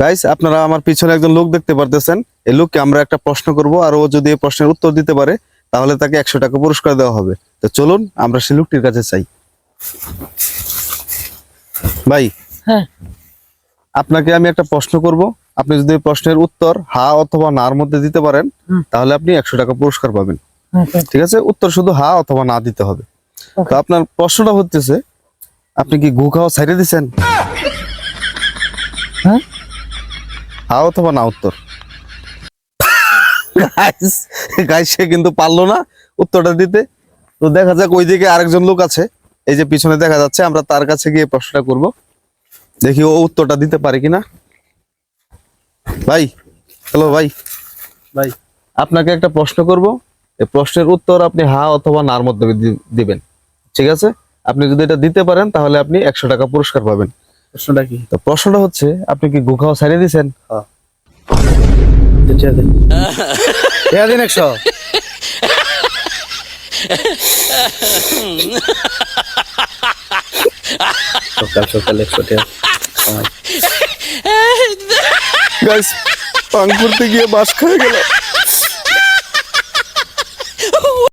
Guys, আপনারা আমার পিছনে একজন লোক দেখতে পারতেছেন। এই লোককে আমরা একটা প্রশ্ন করব, আর ও যদি এই প্রশ্নের উত্তর দিতে পারে তাহলে তাকে 100 টাকা পুরস্কার দেওয়া হবে। তো চলুন আমরা সেই লোকটির কাছে চাই। ভাই, হ্যাঁ, আপনাকে আমি একটা প্রশ্ন করব, আপনি যদি এই প্রশ্নের উত্তর হা অথবা নার মধ্যে দিতে পারেন তাহলে আপনি 100 টাকা পুরস্কার পাবেন। ঠিক আছে, উত্তর শুধু হা অথবা না দিতে হবে। তো আপনার প্রশ্নটা হচ্ছে, আপনি কি গু খাওয়া ছাইড়ে দিছেন? হ্যাঁ, হা অথবা না উত্তর। গাইস, গাইস সে কিন্তু পারলো না উত্তরটা দিতে। তো দেখা যাক, ওইদিকে আরেকজন লোক আছে, এই যে পিছনে দেখা যাচ্ছে, আমরা তার কাছে গিয়ে প্রশ্নটা করব, দেখি ও উত্তরটা দিতে পারে কিনা। ভাই, হ্যালো ভাই, ভাই আপনাকে একটা প্রশ্ন করব, এই প্রশ্নের উত্তর আপনি হা অথবা নার মধ্যে দিবেন। ঠিক আছে, আপনি যদি এটা দিতে পারেন তাহলে আপনি 100 টাকা পুরস্কার পাবেন। প্রশ্নটা কি? তো প্রশ্নটা হচ্ছে, আপনি কি গু খাওয়া ছাইড়ে দিছেন? দিন 100। সকাল সকাল 100 টাকা। গাইস, পান করতে গিয়ে বাস খেয়ে গেল।